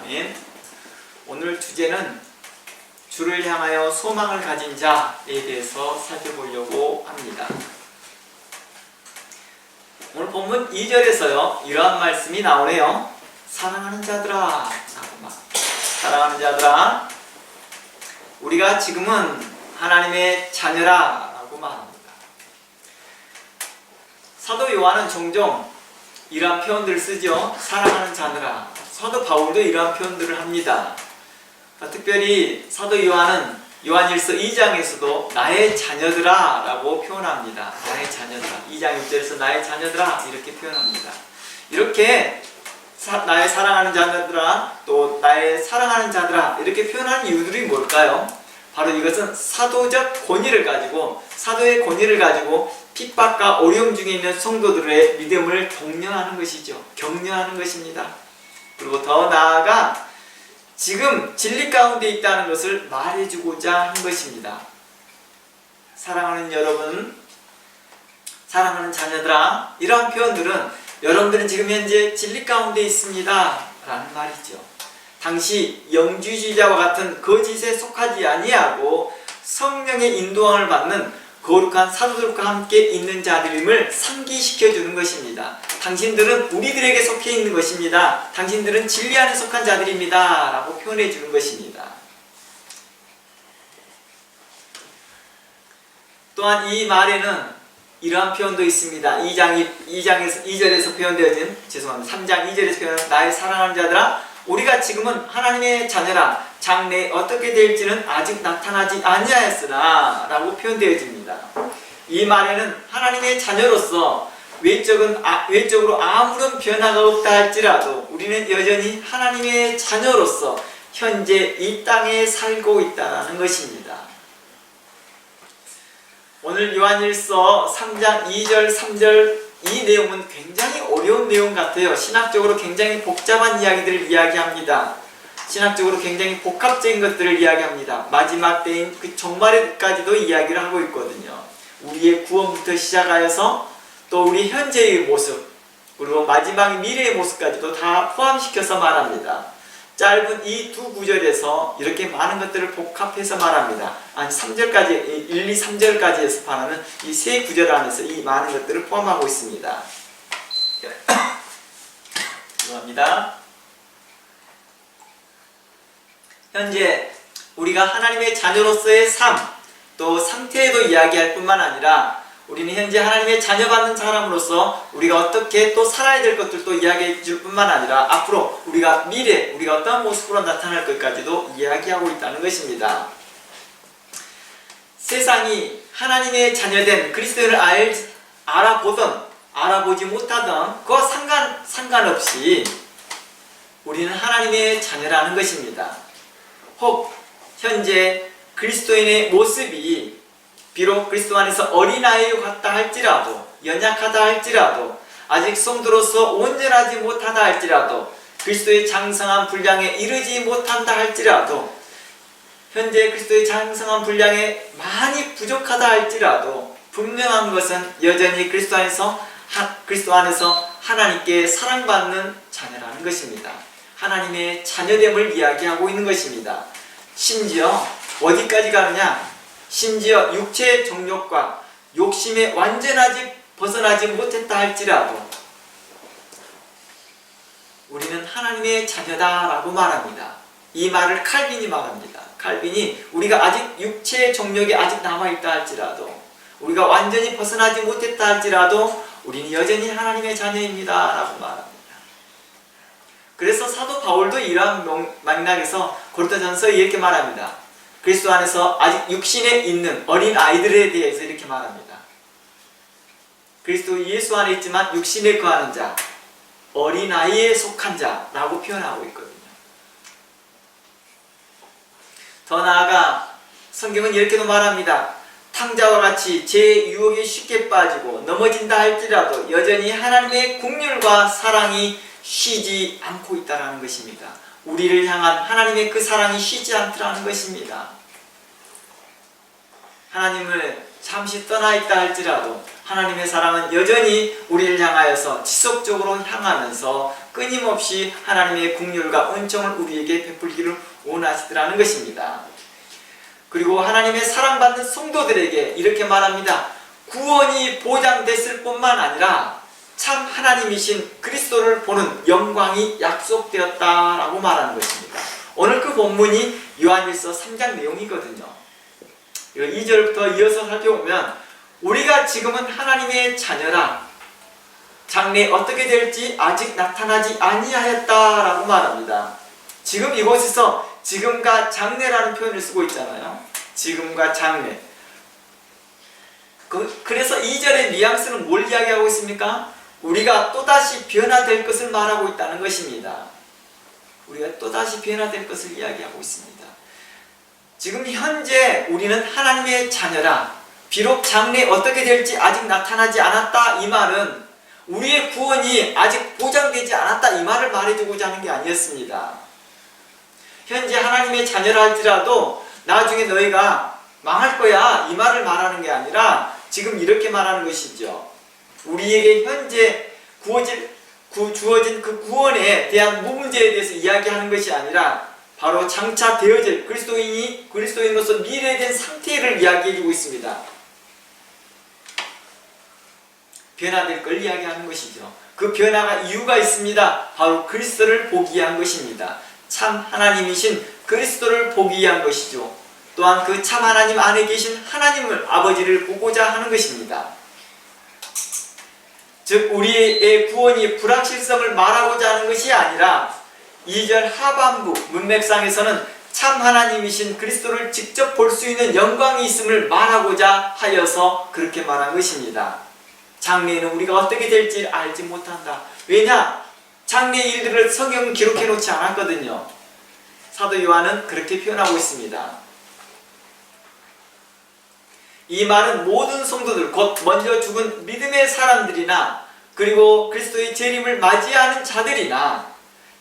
아멘. 오늘 주제는 주를 향하여 소망을 가진 자에 대해서 살펴보려고 합니다. 오늘 본문 2절에서요 이러한 말씀이 나오네요. 사랑하는 자들아, 사랑하는 자들아, 우리가 지금은 하나님의 자녀라 라고 말합니다. 사도 요한은 종종 이러한 표현들을 쓰죠. 사랑하는 자들아. 사도 바울도 이러한 표현들을 합니다. 특별히 사도 요한은 요한일서 2장에서도 나의 자녀들아 라고 표현합니다. 나의 자녀들아. 2장 6절에서 나의 자녀들아 이렇게 표현합니다. 이렇게 나의 사랑하는 자녀들아, 또 나의 사랑하는 자들아 이렇게 표현하는 이유들이 뭘까요? 바로 이것은 사도적 권위를 가지고, 사도의 권위를 가지고 핍박과 어려움 중에 있는 성도들의 믿음을 독려하는 것이죠. 격려하는 것입니다. 그리고 더 나아가 지금 진리 가운데 있다는 것을 말해주고자 한 것입니다. 사랑하는 여러분, 사랑하는 자녀들아, 이러한 표현들은 여러분들은 지금 현재 진리 가운데 있습니다 라는 말이죠. 당시 영주주의자와 같은 거짓에 속하지 아니하고 성령의 인도함을 받는 거룩한 사도들과 함께 있는 자들임을 상기시켜주는 것입니다. 당신들은 우리들에게 속해 있는 것입니다. 당신들은 진리 안에 속한 자들입니다 라고 표현해 주는 것입니다. 또한 이 말에는 이러한 표현도 있습니다. 2절에서 표현되어진, 3장 2절에서 표현한 나의 사랑하는 자들아, 우리가 지금은 하나님의 자녀라, 장래에 어떻게 될지는 아직 나타나지 아니하였으나 라고 표현되어집니다. 이 말에는 하나님의 자녀로서 외적으로 아무런 변화가 없다 할지라도 우리는 여전히 하나님의 자녀로서 현재 이 땅에 살고 있다는 것입니다. 오늘 요한일서 3장 2절 3절 이 내용은 굉장히 어려운 내용 같아요. 신학적으로 굉장히 복잡한 이야기들을 이야기합니다. 신학적으로 굉장히 복합적인 것들을 이야기합니다. 마지막 때인 그 종말에까지도 이야기를 하고 있거든요. 우리의 구원부터 시작하여서 또 우리 현재의 모습, 그리고 마지막 미래의 모습까지도 다 포함시켜서 말합니다. 짧은 이 두 구절에서 이렇게 많은 것들을 복합해서 말합니다. 아니 3절까지, 1, 2, 3절까지 해서 말하는 이 세 구절 안에서 이 많은 것들을 포함하고 있습니다. 죄송합니다. 현재 우리가 하나님의 자녀로서의 삶, 또 상태에도 이야기할 뿐만 아니라 우리는 현재 하나님의 자녀받는 사람으로서 우리가 어떻게 또 살아야 될 것들도 이야기해 줄 뿐만 아니라 앞으로 우리가 미래, 우리가 어떤 모습으로 나타날 것까지도 이야기하고 있다는 것입니다. 세상이 하나님의 자녀된 그리스도인을 알아보든 알아보지 못하든 그와 상관없이 우리는 하나님의 자녀라는 것입니다. 혹 현재 그리스도인의 모습이 비록 그리스도 안에서 어린아이 같다 할지라도, 연약하다 할지라도, 아직 성도로서 온전하지 못하다 할지라도, 그리스도의 장성한 분량에 이르지 못한다 할지라도, 현재 그리스도의 장성한 분량에 많이 부족하다 할지라도 분명한 것은 여전히 그리스도 안에서 하나님께 사랑받는 자녀라는 것입니다. 하나님의 자녀됨을 이야기하고 있는 것입니다. 심지어 어디까지 가느냐? 심지어 육체의 정욕과 욕심에 완전하지 벗어나지 못했다 할지라도 우리는 하나님의 자녀다라고 말합니다. 이 말을 칼빈이 말합니다. 칼빈이 우리가 아직 육체의 정욕이 아직 남아있다 할지라도, 우리가 완전히 벗어나지 못했다 할지라도 우리는 여전히 하나님의 자녀입니다 라고 말합니다. 그래서 사도 바울도 이러한 맥락에서 고린도전서 이렇게 말합니다. 그리스도 안에서 아직 육신에 있는 어린 아이들에 대해서 이렇게 말합니다. 그리스도 예수 안에 있지만 육신에 거하는 자, 어린 아이에 속한 자라고 표현하고 있거든요. 더 나아가 성경은 이렇게도 말합니다. 탕자와 같이 제 유혹에 쉽게 빠지고 넘어진다 할지라도 여전히 하나님의 긍휼과 사랑이 쉬지 않고 있다는 것입니다. 우리를 향한 하나님의 그 사랑이 쉬지 않더라는 것입니다. 하나님을 잠시 떠나 있다 할지라도 하나님의 사랑은 여전히 우리를 향하여서 지속적으로 향하면서 끊임없이 하나님의 긍휼과 은총을 우리에게 베풀기를 원하시더라는 것입니다. 그리고 하나님의 사랑받는 성도들에게 이렇게 말합니다. 구원이 보장됐을 뿐만 아니라 참 하나님이신 그리스도를 보는 영광이 약속되었다라고 말하는 것입니다. 오늘 그 본문이 요한일서 3장 내용이거든요. 2절부터 이어서 살펴보면 우리가 지금은 하나님의 자녀라 장래에 어떻게 될지 아직 나타나지 아니하였다라고 말합니다. 지금 이곳에서 지금과 장래라는 표현을 쓰고 있잖아요. 지금과 장래. 그래서 2절의 뉘앙스는 뭘 이야기하고 있습니까? 우리가 또다시 변화될 것을 말하고 있다는 것입니다. 우리가 또다시 변화될 것을 이야기하고 있습니다. 지금 현재 우리는 하나님의 자녀라. 비록 장래에 어떻게 될지 아직 나타나지 않았다 이 말은 우리의 구원이 아직 보장되지 않았다 이 말을 말해주고자 하는 게 아니었습니다. 현재 하나님의 자녀라 할지라도 나중에 너희가 망할 거야 이 말을 말하는 게 아니라 지금 이렇게 말하는 것이죠. 우리에게 현재 주어진 그 구원에 대한 문제에 대해서 이야기하는 것이 아니라 바로 장차 되어질 그리스도인으로서 미래된 상태를 이야기해주고 있습니다. 변화될 걸 이야기하는 것이죠. 그 변화가 이유가 있습니다. 바로 그리스도를 보기 위한 것입니다. 참 하나님이신 그리스도를 보기 위한 것이죠. 또한 그 참 하나님 안에 계신 하나님을 아버지를 보고자 하는 것입니다. 즉 우리의 구원이 불확실성을 말하고자 하는 것이 아니라 2절 하반부 문맥상에서는 참 하나님이신 그리스도를 직접 볼 수 있는 영광이 있음을 말하고자 하여서 그렇게 말한 것입니다. 장래에는 우리가 어떻게 될지 알지 못한다. 왜냐? 장래 일들을 성경은 기록해 놓지 않았거든요. 사도 요한은 그렇게 표현하고 있습니다. 이 말은 모든 성도들 곧 먼저 죽은 믿음의 사람들이나 그리고 그리스도의 재림을 맞이하는 자들이나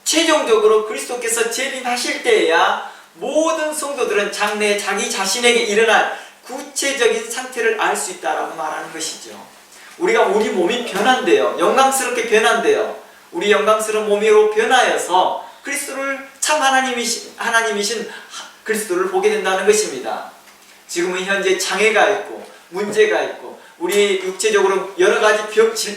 최종적으로 그리스도께서 재림하실 때에야 모든 성도들은 장래에 자기 자신에게 일어날 구체적인 상태를 알 수 있다라고 말하는 것이죠. 우리 몸이 변한대요. 영광스럽게 변한대요. 우리 영광스러운 몸으로 변하여서 그리스도를 참 하나님이신 그리스도를 보게 된다는 것입니다. 지금은 현재 장애가 있고 문제가 있고 우리 육체적으로 여러 가지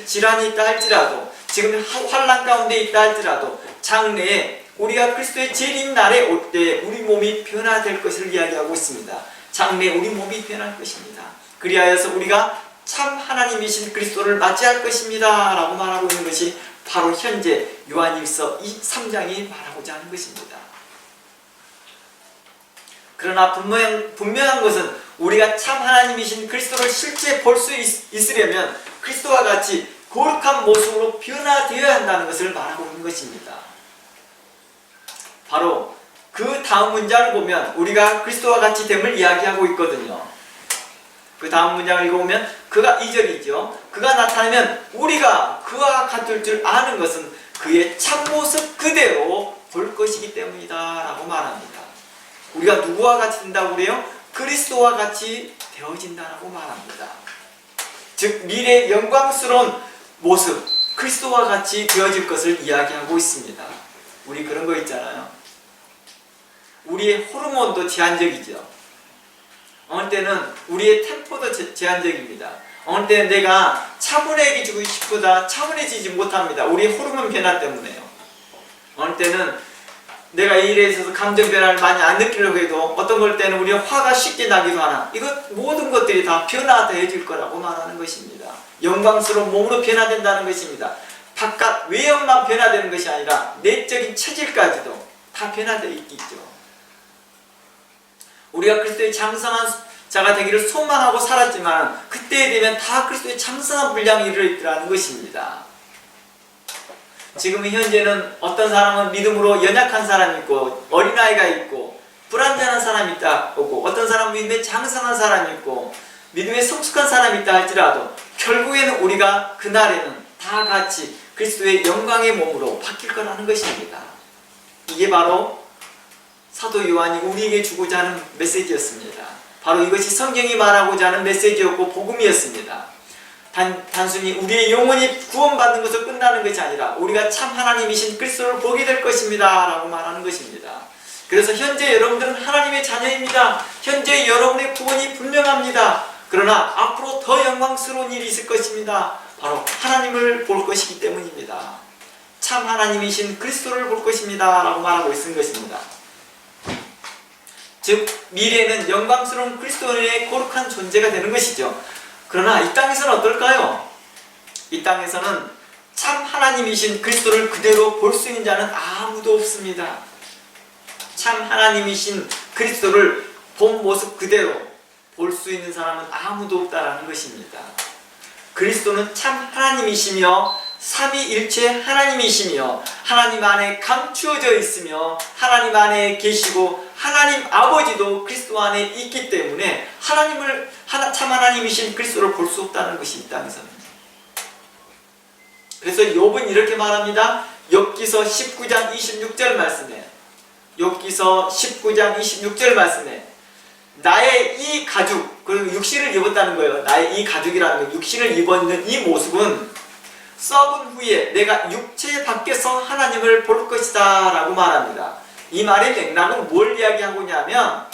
질환이 있다 할지라도 지금 환난 가운데 있다 할지라도 장래에 우리가 그리스도의 재림 날에 올 때 우리 몸이 변화될 것을 이야기하고 있습니다. 장래에 우리 몸이 변할 것입니다. 그리하여서 우리가 참 하나님이신 그리스도를 맞이할 것입니다 라고 말하고 있는 것이 바로 현재 요한일서 3장이 말하고자 하는 것입니다. 그러나 분명한 것은 우리가 참 하나님이신 그리스도를 실제 볼 수 있으려면 그리스도와 같이 거룩한 모습으로 변화되어야 한다는 것을 말하고 있는 것입니다. 바로 그 다음 문장을 보면 우리가 그리스도와 같이 됨을 이야기하고 있거든요. 그 다음 문장을 읽어보면 그가 2절이죠. 그가 나타나면 우리가 그와 같을 줄 아는 것은 그의 참모습 그대로 볼 것이기 때문이다 라고 말합니다. 우리가 누구와 같이 된다고 그래요? 그리스도와 같이 되어진다라고 말합니다. 즉 미래의 영광스러운 모습 그리스도와 같이 되어질 것을 이야기하고 있습니다. 우리 그런 거 있잖아요. 우리의 호르몬도 제한적이죠. 어느 때는 우리의 템포도 제한적입니다. 어느 때는 내가 차분해지고 싶다 차분해지지 못합니다. 우리의 호르몬 변화 때문에요. 어느 때는 내가 이 일에 있어서 감정 변화를 많이 안 느끼려고 해도 어떤 걸 때는 우리가 화가 쉽게 나기도 하나 이것 모든 것들이 다 변화되어질 거라고 말하는 것입니다. 영광스러운 몸으로 변화된다는 것입니다. 바깥 외형만 변화되는 것이 아니라 내적인 체질까지도 다 변화되어 있죠. 우리가 그리스도의 장성한 자가 되기를 소망하고 살았지만 그때에 되면 다 그리스도의 장성한 분량이 이르렀더라는 것입니다. 지금 현재는 어떤 사람은 믿음으로 연약한 사람이 있고 어린아이가 있고 불완전한 사람이 있고 어떤 사람은 믿음에 장성한 사람이 있고 믿음에 성숙한 사람이 있다 할지라도 결국에는 우리가 그날에는 다 같이 그리스도의 영광의 몸으로 바뀔 거라는 것입니다. 이게 바로 사도 요한이 우리에게 주고자 하는 메시지였습니다. 바로 이것이 성경이 말하고자 하는 메시지였고 복음이었습니다. 단순히 우리의 영혼이 구원받는 것으로 끝나는 것이 아니라 우리가 참 하나님이신 그리스도를 보게 될 것입니다 라고 말하는 것입니다. 그래서 현재 여러분들은 하나님의 자녀입니다. 현재 여러분의 구원이 분명합니다. 그러나 앞으로 더 영광스러운 일이 있을 것입니다. 바로 하나님을 볼 것이기 때문입니다. 참 하나님이신 그리스도를 볼 것입니다 라고 말하고 있는 것입니다. 즉 미래에는 영광스러운 그리스도의 거룩한 존재가 되는 것이죠. 그러나 이 땅에서는 어떨까요? 이 땅에서는 참 하나님이신 그리스도를 그대로 볼 수 있는 자는 아무도 없습니다. 참 하나님이신 그리스도를 본 모습 그대로 볼 수 있는 사람은 아무도 없다라는 것입니다. 그리스도는 참 하나님이시며 삼위일체 하나님이시며 하나님 안에 감추어져 있으며 하나님 안에 계시고 하나님 아버지도 그리스도 안에 있기 때문에 참 하나님이신 그리스도를 볼 수 없다는 것이 이 땅에서는. 그래서 욥은 이렇게 말합니다. 욥기서 19장 26절 말씀에 욥기서 19장 26절 말씀에 나의 이 가죽, 그리고 육신을 입었다는 거예요. 나의 이 가죽이라는 거, 육신을 입었는 이 모습은 썩은 후에 내가 육체 밖에서 하나님을 볼 것이다 라고 말합니다. 이 말의 맥락은 뭘 이야기하고 있냐면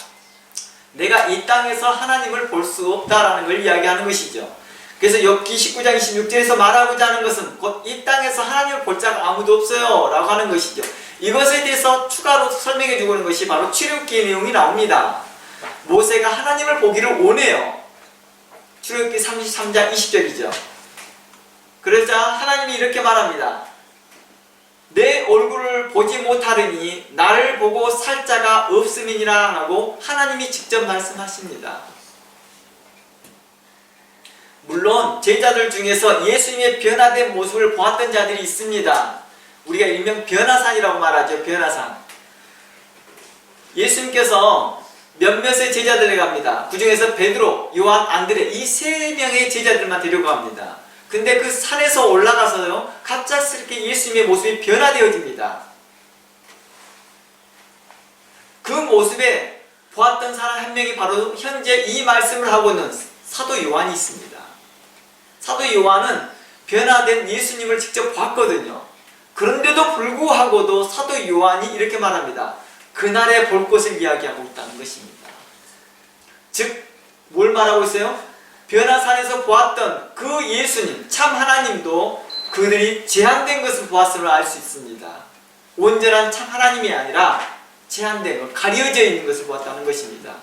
내가 이 땅에서 하나님을 볼 수 없다라는 걸 이야기하는 것이죠. 그래서 욥기 19장 26절에서 말하고자 하는 것은 곧 이 땅에서 하나님을 볼 자가 아무도 없어요 라고 하는 것이죠. 이것에 대해서 추가로 설명해 주고 있는 것이 바로 출애굽기의 내용이 나옵니다. 모세가 하나님을 보기를 원해요. 출애굽기 33장 20절이죠. 그러자 하나님이 이렇게 말합니다. 내 얼굴을 보지 못하리니 나를 보고 살 자가 없음이니라 라고 하나님이 직접 말씀하십니다. 물론 제자들 중에서 예수님의 변화된 모습을 보았던 자들이 있습니다. 우리가 일명 변화산이라고 말하죠. 변화산. 예수님께서 몇몇의 제자들을 갑니다. 그 중에서 베드로, 요한, 안드레 이 세 명의 제자들만 데려갑니다. 근데 그 산에서 올라가서요 갑작스럽게 예수님의 모습이 변화되어집니다. 그 모습에 보았던 사람 한 명이 바로 현재 이 말씀을 하고 있는 사도 요한이 있습니다. 사도 요한은 변화된 예수님을 직접 봤거든요. 그런데도 불구하고도 사도 요한이 이렇게 말합니다. 그날에 볼 것을 이야기하고 있다는 것입니다. 즉 뭘 말하고 있어요? 변화산에서 보았던 그 예수님, 참 하나님도 그들이 제한된 것을 보았음을 알 수 있습니다. 온전한 참 하나님이 아니라 제한된 것, 가려져 있는 것을 보았다는 것입니다.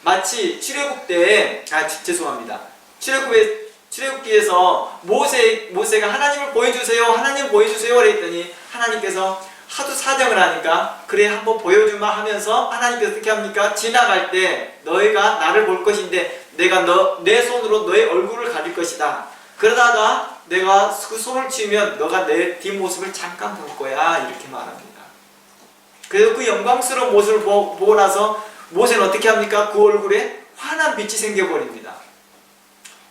마치 출애굽기에서 모세가 하나님을 보여주세요, 하나님 보여주세요 그랬더니 하나님께서 하도 사정을 하니까 그래 한번 보여주마 하면서 하나님께서 어떻게 합니까? 지나갈 때 너희가 나를 볼 것인데 내가 내 손으로 너의 얼굴을 가릴 것이다. 그러다가 내가 그 손을 치우면 너가 내 뒷모습을 잠깐 볼 거야 이렇게 말합니다. 그래서 그 영광스러운 모습을 보고 나서 모세는 어떻게 합니까? 그 얼굴에 환한 빛이 생겨버립니다.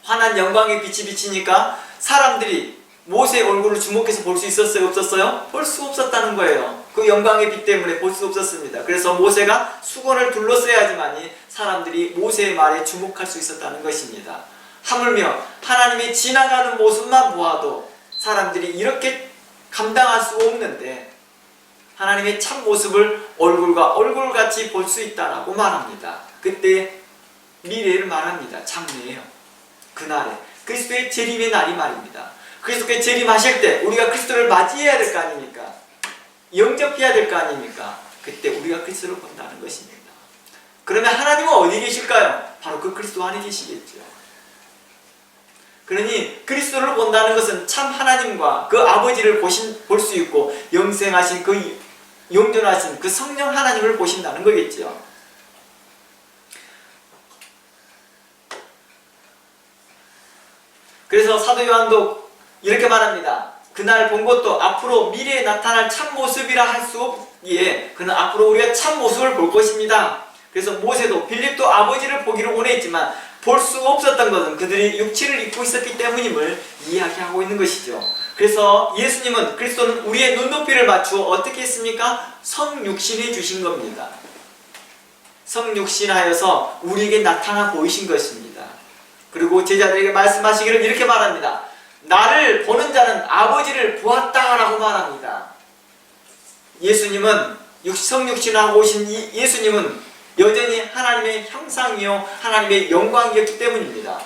환한 영광의 빛이 비치니까 사람들이 모세의 얼굴을 주목해서 볼 수 있었어요? 없었어요? 볼 수 없었다는 거예요. 그 영광의 빛 때문에 볼 수 없었습니다. 그래서 모세가 수건을 둘러써야지만이 사람들이 모세의 말에 주목할 수 있었다는 것입니다. 하물며 하나님이 지나가는 모습만 보아도 사람들이 이렇게 감당할 수 없는데 하나님의 참 모습을 얼굴과 얼굴같이 볼 수 있다라고 말합니다. 그때 미래를 말합니다. 장래예요. 그날에 그리스도의 재림의 날이 말입니다. 그리스도께 재림하실 때 우리가 그리스도를 맞이해야 될 거 아닙니까? 영접해야 될 거 아닙니까? 그때 우리가 그리스도를 본다는 것입니다. 그러면 하나님은 어디 계실까요? 바로 그 그리스도 안에 계시겠죠. 그러니 그리스도를 본다는 것은 참 하나님과 그 아버지를 볼 수 있고 영생하신 그 영존하신 그 성령 하나님을 보신다는 거겠죠. 그래서 사도 요한도 이렇게 말합니다. 그날 본 것도 앞으로 미래에 나타날 참모습이라 할 수 없기에 그는 앞으로 우리가 참모습을 볼 것입니다. 그래서 모세도 빌립도 아버지를 보기를 원했지만 볼 수 없었던 것은 그들이 육체를 입고 있었기 때문임을 이야기하고 있는 것이죠. 그래서 예수님은 그리스도는 우리의 눈높이를 맞추어 어떻게 했습니까? 성육신해 주신 겁니다. 성육신하여서 우리에게 나타나 보이신 것입니다. 그리고 제자들에게 말씀하시기를 이렇게 말합니다. 나를 보는 자는 아버지를 보았다라고 말합니다. 예수님은 성육신하고 오신 예수님은 여전히 하나님의 형상이요 하나님의 영광이었기 때문입니다.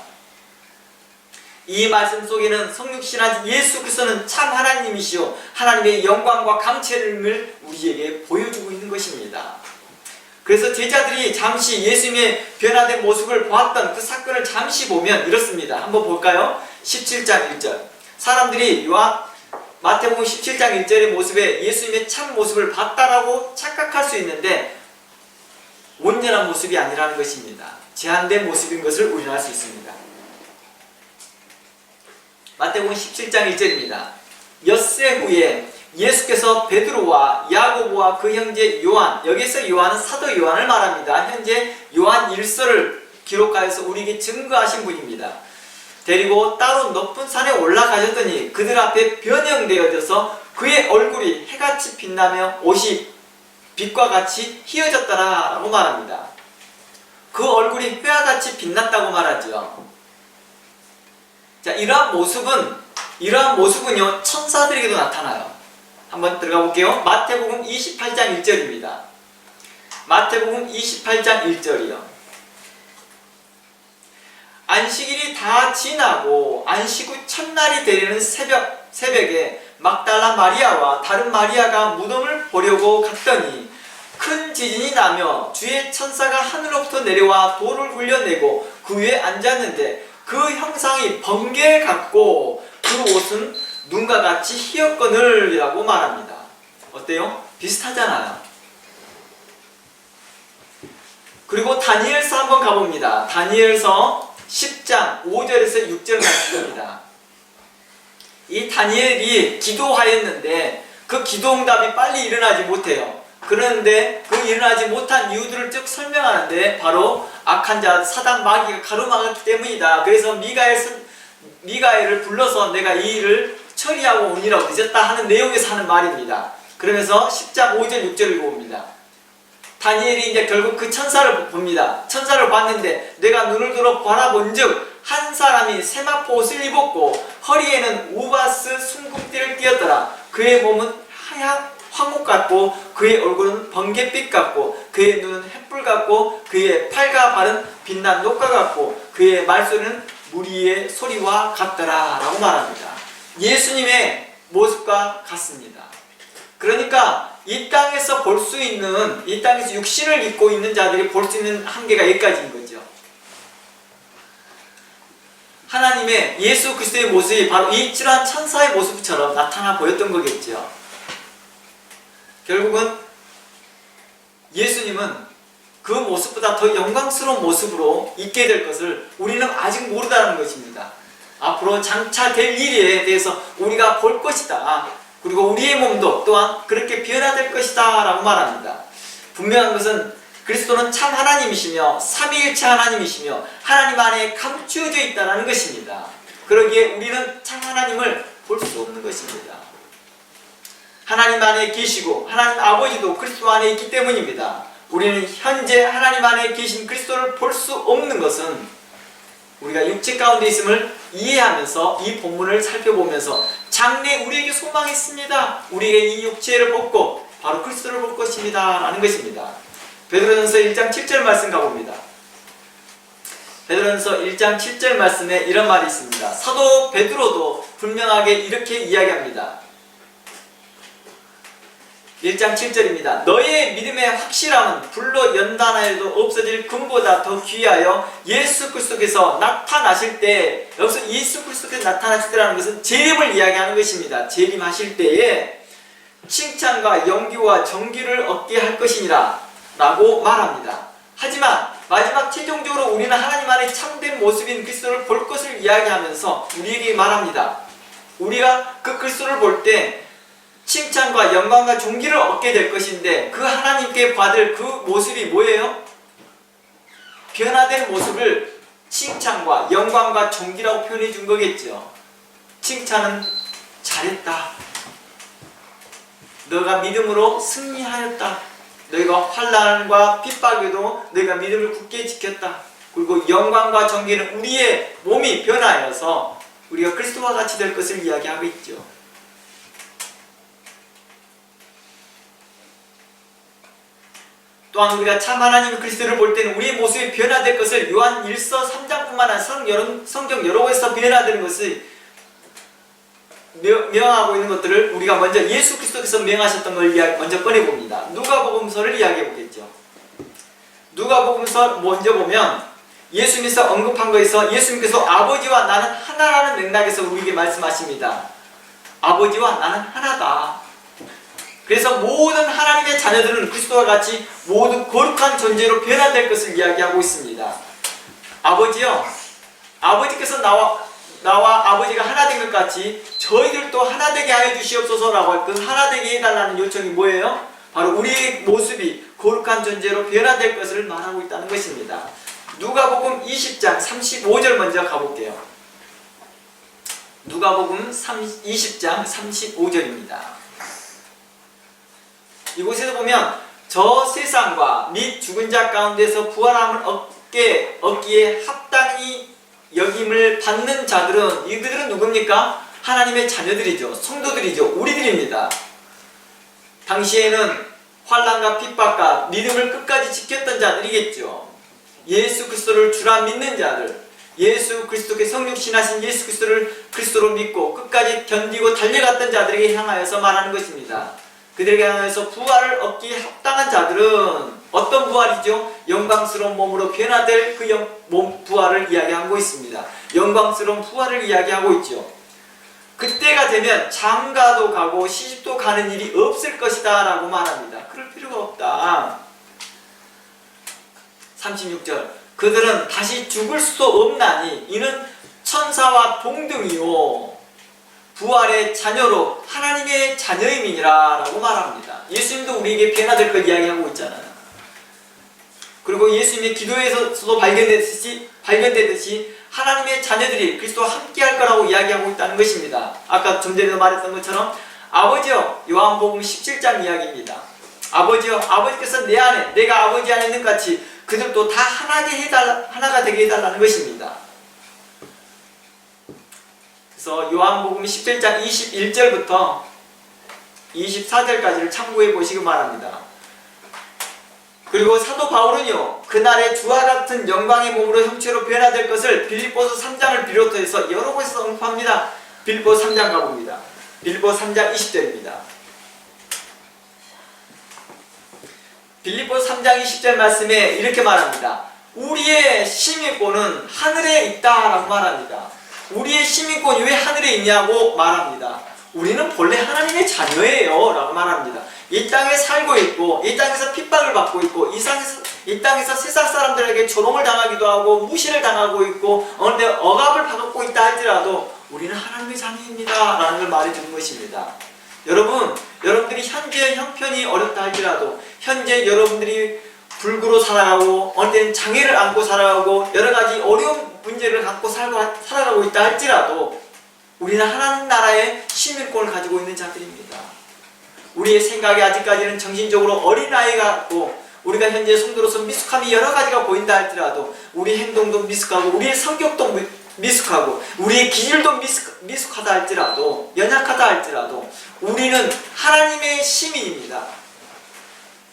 이 말씀 속에는 성육신한 예수 그리스도는 참 하나님이시요 하나님의 영광과 강체를 우리에게 보여주고 있는 것입니다. 그래서 제자들이 잠시 예수님의 변화된 모습을 보았던 그 사건을 잠시 보면 이렇습니다. 한번 볼까요? 17장 1절. 사람들이 마태복음 17장 1절의 모습에 예수님의 참 모습을 봤다라고 착각할 수 있는데 온전한 모습이 아니라는 것입니다. 제한된 모습인 것을 우리는 알 수 있습니다. 마태복음 17장 1절입니다. 엿새 후에 예수께서 베드로와 야고보와 그 형제 요한, 여기서 요한은 사도 요한을 말합니다. 현재 요한 1서를 기록하여서 우리에게 증거하신 분입니다. 데리고 따로 높은 산에 올라가셨더니 그들 앞에 변형되어져서 그의 얼굴이 해같이 빛나며 옷이 빛과 같이 희어졌더라라고 말합니다. 그 얼굴이 회와같이 빛났다고 말하죠. 자, 이러한 모습은요 천사들에게도 나타나요. 한번 들어가 볼게요. 마태복음 28장 1절입니다. 마태복음 28장 1절이요. 안식일이 다 지나고 안식 후 첫날이 되려는 새벽에 막달라 마리아와 다른 마리아가 무덤을 보려고 갔더니 큰 지진이 나며 주의 천사가 하늘로부터 내려와 돌을 굴려내고 그 위에 앉았는데 그 형상이 번개 같고 그 옷은 눈과 같이 희었거늘이라고 말합니다. 어때요? 비슷하잖아요. 그리고 다니엘서 한번 가봅니다. 다니엘서 10장 5절에서 6절 말씀입니다. 이 다니엘이 기도하였는데 그 기도응답이 빨리 일어나지 못해요. 그런데 그 일어나지 못한 이유들을 쭉 설명하는데 바로 악한 자 사단 마귀가 가로막았기 때문이다. 그래서 미가엘을 불러서 내가 이 일을 처리하고 오니라고 늦었다 하는 내용에서 하는 말입니다. 그러면서 10장 5절 6절을 봅니다. 다니엘이 이제 결국 그 천사를 봅니다. 천사를 봤는데 내가 눈을 들어 바라본즉 한 사람이 세마포 옷을 입었고 허리에는 우바스 순금띠를 띠었더라. 그의 몸은 하얀 황옥 같고 그의 얼굴은 번갯빛 같고 그의 눈은 햇불 같고 그의 팔과 발은 빛난 녹과 같고 그의 말소리는 무리의 소리와 같더라 라고 말합니다. 예수님의 모습과 같습니다. 그러니까 이 땅에서 볼 수 있는, 이 땅에서 육신을 입고 있는 자들이 볼 수 있는 한계가 여기까지인 거죠. 하나님의 예수 그리스도의 모습이 바로 이러한 천사의 모습처럼 나타나 보였던 거겠죠. 결국은 예수님은 그 모습보다 더 영광스러운 모습으로 있게 될 것을 우리는 아직 모르다는 것입니다. 앞으로 장차 될 일에 대해서 우리가 볼 것이다. 그리고 우리의 몸도 또한 그렇게 변화될 것이다 라고 말합니다. 분명한 것은 그리스도는 참 하나님이시며 삼위일체 하나님이시며 하나님 안에 감추어져 있다는 것입니다. 그러기에 우리는 참 하나님을 볼 수 없는 것입니다. 하나님 안에 계시고 하나님 아버지도 그리스도 안에 있기 때문입니다. 우리는 현재 하나님 안에 계신 그리스도를 볼 수 없는 것은 우리가 육체 가운데 있음을 이해하면서 이 본문을 살펴보면서 장래 우리에게 소망이 있습니다. 우리에게 이 육체를 벗고 바로 그리스도를 볼 것입니다 라는 것입니다. 베드로전서 1장 7절 말씀 가봅니다. 베드로전서 1장 7절 말씀에 이런 말이 있습니다. 사도 베드로도 분명하게 이렇게 이야기합니다. 1장 7절입니다. 너의 믿음의 확실함은 불로 연단하여도 없어질 금보다 더 귀하여 예수 그리스도께서 나타나실 때, 여기서 예수 그리스도께서 나타나실 때라는 것은 재림을 이야기하는 것입니다. 재림하실 때에 칭찬과 영기와 정기를 얻게 할 것이니라 라고 말합니다. 하지만 마지막 최종적으로 우리는 하나님 안에 참된 모습인 그리스도를 볼 것을 이야기하면서 우리에게 말합니다. 우리가 그 그리스도를 볼 때 칭찬과 영광과 존귀를 얻게 될 것인데 그 하나님께 받을 그 모습이 뭐예요? 변화된 모습을 칭찬과 영광과 존귀라고 표현해 준 거겠죠. 칭찬은 잘했다. 너가 믿음으로 승리하였다. 너희가 환난과 핍박에도 너희가 믿음을 굳게 지켰다. 그리고 영광과 존귀는 우리의 몸이 변하여서 우리가 그리스도와 같이 될 것을 이야기하고 있죠. 또한 우리가 참 하나님 그리스도를 볼 때는 우리의 모습이 변화될 것을 요한 1서 3장뿐만 아니라 성경 여러 곳에서 변화되는 것을 명하고 있는 것들을 우리가 먼저 예수 그리스도께서 명하셨던 걸 먼저 꺼내봅니다. 누가복음서를 이야기해 보겠죠. 누가복음서 먼저 보면 예수님께서 언급한 거에서 예수님께서 아버지와 나는 하나라는 맥락에서 우리에게 말씀하십니다. 아버지와 나는 하나다. 그래서 모든 하나님의 자녀들은 그리스도와 같이 모두 거룩한 존재로 변화될 것을 이야기하고 있습니다. 아버지요, 아버지께서 나와 아버지가 하나 된 것 같이 저희들도 하나 되게 하여 주시옵소서라고 할 그 하나 되게 해달라는 요청이 뭐예요? 바로 우리의 모습이 거룩한 존재로 변화될 것을 말하고 있다는 것입니다. 누가복음 20장 35절 먼저 가볼게요. 누가복음 20장 35절입니다. 이곳에서 보면 저 세상과 및 죽은 자 가운데서 부활함을 얻기에 합당히 여김을 받는 자들은 이들은 누굽니까? 하나님의 자녀들이죠. 성도들이죠. 우리들입니다. 당시에는 환난과 핍박과 믿음을 끝까지 지켰던 자들이겠죠. 예수 그리스도를 주라 믿는 자들, 예수 그리스도께 성육신하신 예수 그리스도를 그리스도로 믿고 끝까지 견디고 달려갔던 자들에게 향하여서 말하는 것입니다. 그들에게 향해서 부활을 얻기에 합당한 자들은 어떤 부활이죠? 영광스러운 몸으로 변화될 그 부활을 이야기하고 있습니다. 영광스러운 부활을 이야기하고 있죠. 그때가 되면 장가도 가고 시집도 가는 일이 없을 것이다 라고 말합니다. 그럴 필요가 없다. 36절 그들은 다시 죽을 수도 없나니 이는 천사와 동등이요 부활의 자녀로 하나님의 자녀임이니라 라고 말합니다. 예수님도 우리에게 변화될 걸 이야기하고 있잖아요. 그리고 예수님의 기도에서도 발견되듯이 하나님의 자녀들이 그리스도와 함께할 거라고 이야기하고 있다는 것입니다. 아까 좀 전에 말했던 것처럼 아버지여, 요한복음 17장 이야기입니다. 아버지여, 아버지께서 내 안에 내가 아버지 안에 있는 것 같이 그들도 다 하나가 되게 해달라는 것입니다. 그래서 요한복음 17장 21절부터 24절까지를 참고해 보시기 바랍니다. 그리고 사도 바울은요, 그날의 주와 같은 영광의 몸으로 형체로 변화될 것을 빌립보서 3장을 비롯해서 여러 곳에서 언급합니다. 빌립보서 3장 가봅니다. 빌립보서 3장 20절입니다. 빌립보서 3장 20절 말씀에 이렇게 말합니다. 우리의 시민권은 하늘에 있다라고 말합니다. 우리의 시민권이 왜 하늘에 있냐고 말합니다. 우리는 본래 하나님의 자녀예요 라고 말합니다. 이 땅에 살고 있고 이 땅에서 핍박을 받고 있고 이 땅에서 세상 사람들에게 조롱을 당하기도 하고 무시를 당하고 있고 어느 억압을 받고 있다 할지라도 우리는 하나님의 자녀입니다 라는 걸 말해주는 것입니다. 여러분들이 현재 형편이 어렵다 할지라도 현재 여러분들이 불구로 살아가고 어느 때는 장애를 안고 살아가고 여러가지 어려운 문제를 갖고 살아가고 있다 할지라도 우리는 하나님 나라의 시민권을 가지고 있는 자들입니다. 우리의 생각이 아직까지는 정신적으로 어린아이 같고 우리가 현재 성도로서 미숙함이 여러가지가 보인다 할지라도 우리 행동도 미숙하고 우리의 성격도 미숙하고 우리의 기질도 미숙하다 할지라도 연약하다 할지라도 우리는 하나님의 시민입니다.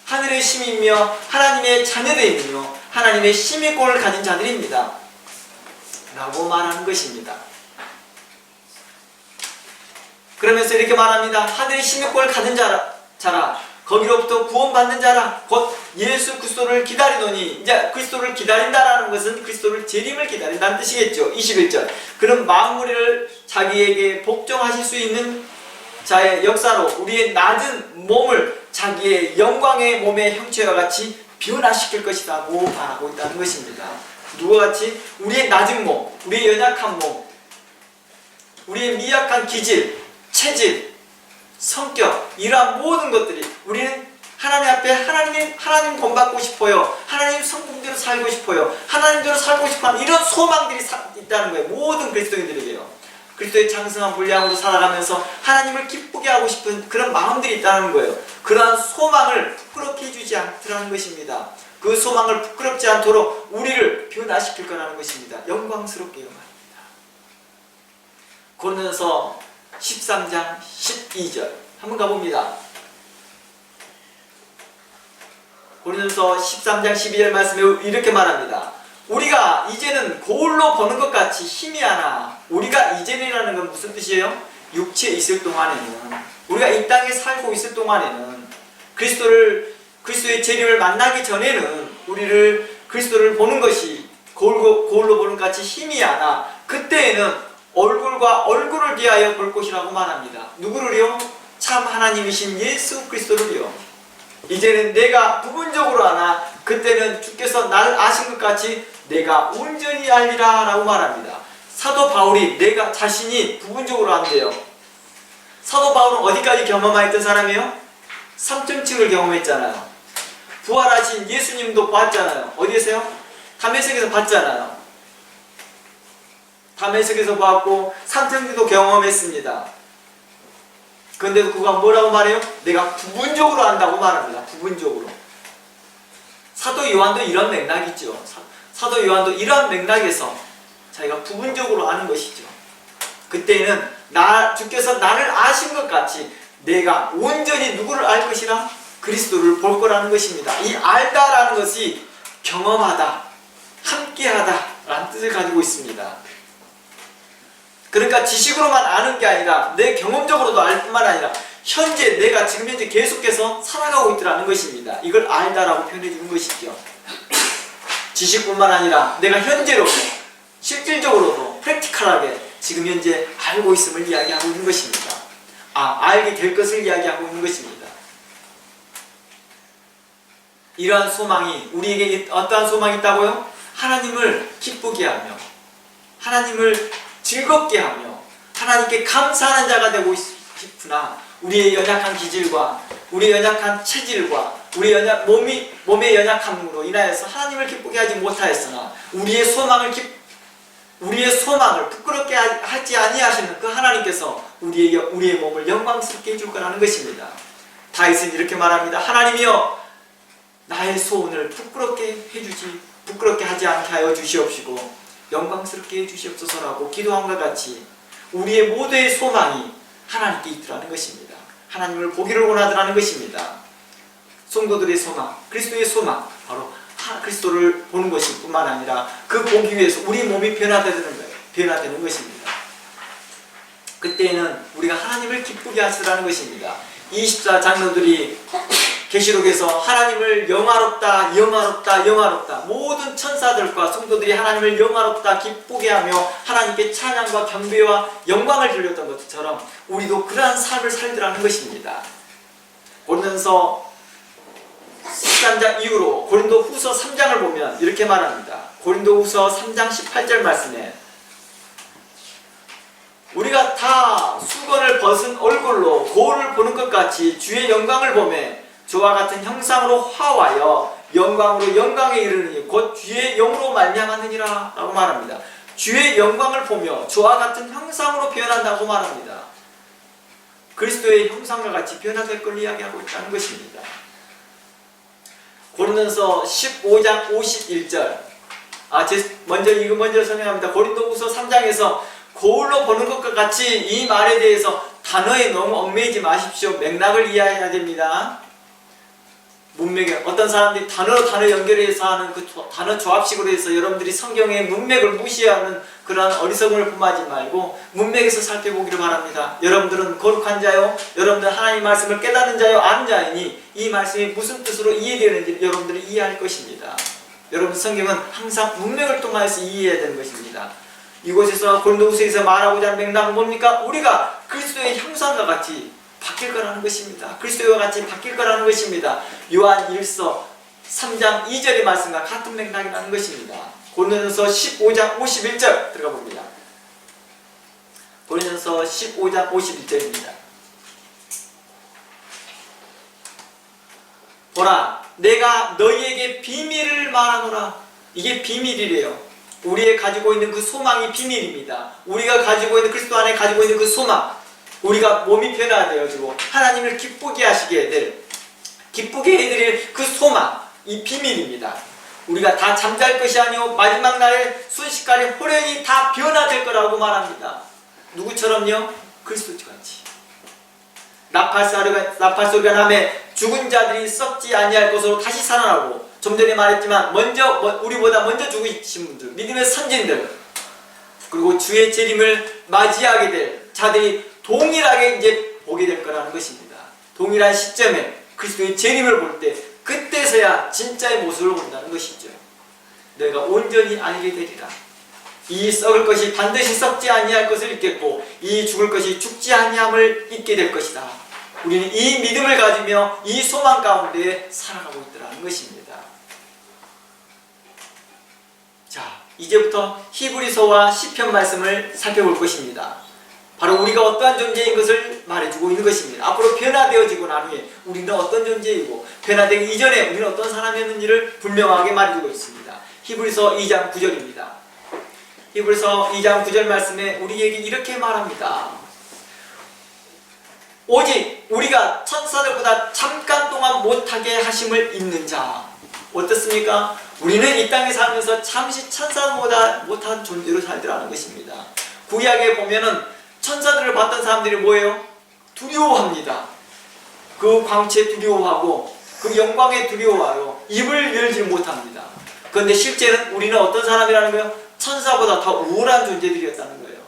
하늘의 시민이며 하나님의 자녀들이며 하나님의 시민권을 가진 자들입니다 라고 말하는 것입니다. 그러면서 이렇게 말합니다. 하늘의 시민권을 가진 자라 거기로부터 구원받는 자라 곧 예수 그리스도를 기다리노니 이제 그리스도를 기다린다라는 것은 그리스도를 재림을 기다린다는 뜻이겠죠. 21절 그런 만물을 자기에게 복종하실 수 있는 자의 역사로 우리의 낮은 몸을 자기의 영광의 몸의 형체와 같이 변화시킬 것이라고 말하고 있다는 것입니다. 누가 같이? 우리의 낮은 몸, 우리의 연약한 몸, 우리의 미약한 기질, 체질, 성격 이러한 모든 것들이 우리는 하나님 앞에 하나님 본받고 싶어요. 하나님 성품대로 살고 싶어요. 하나님대로 살고 싶어하는 이런 소망들이 있다는 거예요. 모든 그리스도인들에게요. 그리스도의 장성한 분량으로 살아가면서 하나님을 기쁘게 하고 싶은 그런 마음들이 있다는 거예요. 그러한 소망을 부끄럽게 해주지 주지 않더라는 것입니다. 그 소망을 부끄럽지 않도록 우리를 변화시킬 거라는 것입니다. 영광스럽게요 말입니다. 고린도서 13장 12절 한번 가봅니다. 고린도서 13장 12절 말씀에 이렇게 말합니다. 우리가 이제는 거울로 보는 것 같이 희미하나, 우리가 이제는이라는 건 무슨 뜻이에요? 육체에 있을 동안에는, 우리가 이 땅에 살고 있을 동안에는 그리스도의 재림을 만나기 전에는 우리를 그리스도를 보는 것이 거울로 보는 것 같이 희미하나, 그때에는 얼굴과 얼굴을 대하여 볼 것이라고 말합니다. 누구를요? 참 하나님이신 예수 그리스도를요. 이제는 내가 부분적으로 아나 그때는 주께서 나를 아신 것 같이 내가 온전히 알리라 라고 말합니다. 사도 바울이 내가 자신이 부분적으로 안돼요. 사도 바울은 어디까지 경험했던 사람이에요? 삼층층을 경험했잖아요. 부활하신 예수님도 봤잖아요. 어디에서요? 다메섹에서 봤잖아요. 다메섹에서 봤고 삼층층도 경험했습니다. 그런데도 그가 뭐라고 말해요? 내가 부분적으로 안다고 말합니다. 부분적으로. 사도 요한도 이런 맥락이죠. 사도 요한도 이런 맥락에서 자기가 부분적으로 아는 것이죠. 그때는 주께서 나를 아신 것 같이 내가 온전히 누구를 알 것이라? 그리스도를 볼 거라는 것입니다. 이 알다라는 것이 경험하다, 함께하다 라는 뜻을 가지고 있습니다. 그러니까 지식으로만 아는 게 아니라 내 경험적으로도 알 뿐만 아니라 현재 내가 지금 현재 계속해서 살아가고 있더라는 것입니다. 이걸 알다라고 표현해 주는 것이죠. 지식뿐만 아니라 내가 현재로도 실질적으로도 프랙티컬하게 지금 현재 알고 있음을 이야기하고 있는 것입니다. 알게 될 것을 이야기하고 있는 것입니다. 이러한 소망이 우리에게 어떠한 소망이 있다고요? 하나님을 기쁘게 하며 하나님을 즐겁게 하며 하나님께 감사하는 자가 되고 싶으나 우리의 연약한 기질과 우리의 연약한 체질과 우리의 몸의 연약함으로 인하여서 하나님을 기쁘게 하지 못하였으나 우리의 소망을 부끄럽게 하지 아니하시는 그 하나님께서 우리의 몸을 영광스럽게 해줄 거라는 것입니다. 다윗은 이렇게 말합니다. 하나님이여 나의 소원을 부끄럽게 하지 않게 하여 주시옵시고 영광스럽게 해주시옵소서라고 기도함과 같이 우리의 모두의 소망이 하나님께 있더라는 것입니다. 하나님을 보기를 원하더라는 것입니다. 성도들의 소망, 그리스도의 소망, 바로 그리스도를 보는 것일 뿐만 아니라 그 보기 위해서 우리 몸이 변화되는 것입니다. 그때는 우리가 하나님을 기쁘게 하시라는 것입니다. 24 장로들이 계시록에서 하나님을 영화롭다 영화롭다 영화롭다 모든 천사들과 성도들이 하나님을 영화롭다 기쁘게 하며 하나님께 찬양과 경배와 영광을 돌렸던 것처럼 우리도 그러한 삶을 살더라는 것입니다. 고린도서 13장 이후로 고린도 후서 3장을 보면 이렇게 말합니다. 고린도 후서 3장 18절 말씀에 우리가 다 수건을 벗은 얼굴로 거울을 보는 것 같이 주의 영광을 보매 저와 같은 형상으로 화하여 영광으로 영광에 이르느니 곧 주의 영으로 말미암았느니라 라고 말합니다. 주의 영광을 보며 저와 같은 형상으로 변한다고 말합니다. 그리스도의 형상과 같이 변화될 걸 이야기하고 있다는 것입니다. 고린도서 15장 51절 먼저 설명합니다. 고린도후서 3장에서 거울로 보는 것과 같이 이 말에 대해서 단어에 너무 얽매이지 마십시오. 맥락을 이해해야 됩니다. 문맥에 어떤 사람들이 단어 연결해서 하는 그 단어 조합식으로 해서 여러분들이 성경의 문맥을 무시하는 그러한 어리석음을 범하지 말고 문맥에서 살펴보기를 바랍니다. 여러분들은 거룩한 자요, 여러분들은 하나님 말씀을 깨닫는 자요, 아는 자이니 이 말씀이 무슨 뜻으로 이해되는지 여러분들이 이해할 것입니다. 여러분 성경은 항상 문맥을 통해서 이해해야 되는 것입니다. 이곳에서 고린도후서에서 말하고자 하는 맥락은 뭡니까? 우리가 그리스도의 형상과 같이 바뀔 거라는 것입니다. 그리스도와 같이 바뀔 거라는 것입니다. 요한 1서 3장 2절의 말씀과 같은 맥락이라는 것입니다. 고린도서 15장 51절 들어가 봅니다. 고린도서 15장 51절입니다. 보라, 내가 너희에게 비밀을 말하노라. 이게 비밀이래요. 우리의 가지고 있는 그 소망이 비밀입니다. 우리가 가지고 있는 그리스도 안에 가지고 있는 그 소망, 우리가 몸이 변화되어지고 하나님을 기쁘게 하시게 될 기쁘게 해드릴 그 소망, 이 비밀입니다. 우리가 다 잠잘 것이 아니오 마지막 날에 순식간에 호련히 다 변화될 거라고 말합니다. 누구처럼요? 그리스도같이. 나팔 소리가 나매 죽은 자들이 썩지 아니할 것으로 다시 살아나고, 좀 전에 말했지만 우리보다 먼저 죽으신 분들, 믿음의 선진들, 그리고 주의 재림을 맞이하게 될 자들이 동일하게 이제 보게 될 거라는 것입니다. 동일한 시점에 그리스도의 재림을 볼 때, 그때서야 진짜의 모습을 본다는 것이죠. 너희가 온전히 알게 되리라. 이 썩을 것이 반드시 썩지 아니할 것을 잊겠고, 이 죽을 것이 죽지 아니함을 잊게 될 것이다. 우리는 이 믿음을 가지며 이 소망 가운데 살아가고 있더라는 것입니다. 자, 이제부터 히브리서와 시편 말씀을 살펴볼 것입니다. 바로 우리가 어떠한 존재인 것을 말해주고 있는 것입니다. 앞으로 변화되어지고 난 후에 우리는 어떤 존재이고, 변화되기 이전에 우리는 어떤 사람이었는지를 분명하게 말해주고 있습니다. 히브리서 2장 9절입니다. 히브리서 2장 9절 말씀에 우리에게 이렇게 말합니다. 오직 우리가 천사들보다 잠깐 동안 못하게 하심을 입는 자. 어떻습니까? 우리는 이 땅에 살면서 잠시 천사보다 못한 존재로 살더라는 것입니다. 구약에 보면은 천사들을 봤던 사람들이 뭐예요? 두려워합니다. 그 광채에 두려워하고 그 영광에 두려워하고 입을 열지 못합니다. 그런데 실제는 우리는 어떤 사람이라는 거예요? 천사보다 더 우월한 존재들이었다는 거예요.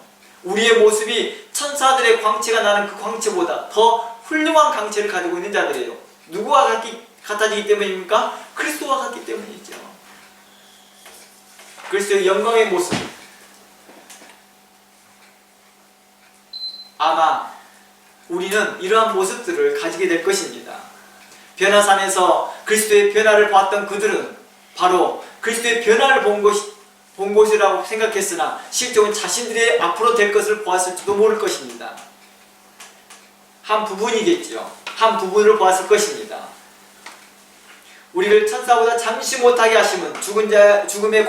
우리의 모습이 천사들의 광채가 나는 그 광채보다 더 훌륭한 광채를 가지고 있는 자들이에요. 누구와 같아지기 때문입니까? 그리스도와 같기 때문이죠. 그리스도의 영광의 모습, 아마 우리는 이러한 모습들을 가지게 될 것입니다. 변화산에서 그리스도의 변화를 봤던 그들은 바로 그리스도의 변화를 본 것이라고 생각했으나 실적은 자신들의 앞으로 될 것을 보았을지도 모를 것입니다. 한 부분이겠죠. 한 부분을 보았을 것입니다. 우리를 천사보다 잠시 못하게 하심은 죽음의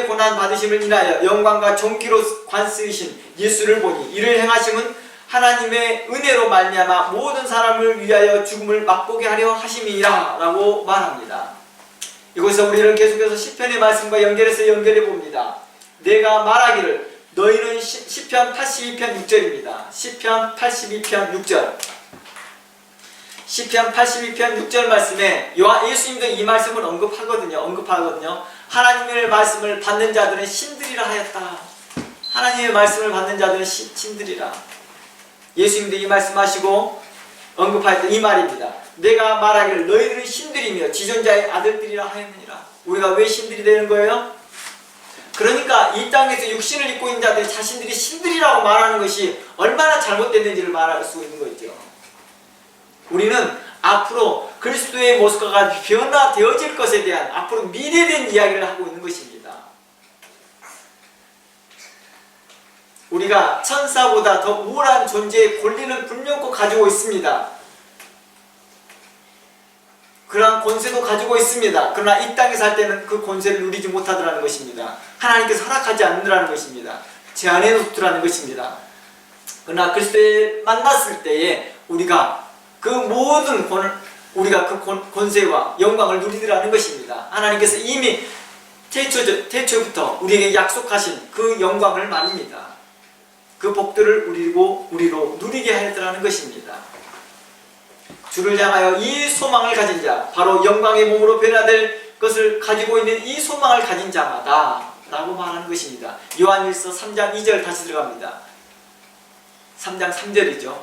고난 받으심을 인하여 영광과 존귀로 관쓰이신 예수를 보니, 이를 행하심은 하나님의 은혜로 말미암아 모든 사람을 위하여 죽음을 맛보게 하려 하심이라 라고 말합니다. 이곳에서 우리는 계속해서 시편의 말씀과 연결해 봅니다. 내가 말하기를 너희는 시편 82편 6절입니다. 시편 82편 6절. 시편 82편 6절 말씀에 예수님도 이 말씀을 언급하거든요. 하나님의 말씀을 받는 자들은 신들이라 하였다. 하나님의 말씀을 받는 자들은 신들이라. 예수님도 이 말씀하시고 언급하였던 이 말입니다. 내가 말하기를 너희들은 신들이며 지존자의 아들들이라 하였느니라. 우리가 왜 신들이 되는 거예요? 그러니까 이 땅에서 육신을 입고 있는 자들이 자신들이 신들이라고 말하는 것이 얼마나 잘못됐는지를 말할 수 있는 거죠. 우리는 앞으로 그리스도의 모습과 같이 변화되어질 것에 대한 앞으로 미래된 이야기를 하고 있는 것입니다. 우리가 천사보다 더 우월한 존재의 권리는 분명코 가지고 있습니다. 그러한 권세도 가지고 있습니다. 그러나 이 땅에 살 때는 그 권세를 누리지 못하더라는 것입니다. 하나님께서 허락하지 않는다는 것입니다. 제한해 놓더라는 것입니다. 그러나 그리스도에 만났을 때에 우리가 그 모든 권세와 영광을 누리더라는 것입니다. 하나님께서 이미 태초부터 우리에게 약속하신 그 영광을 말입니다. 그 복들을 우리로 누리게 하였더라는 것입니다. 주를 향하여 이 소망을 가진 자, 바로 영광의 몸으로 변화될 것을 가지고 있는 이 소망을 가진 자마다 라고 말하는 것입니다. 요한일서 3장 2절 다시 들어갑니다. 3장 3절이죠.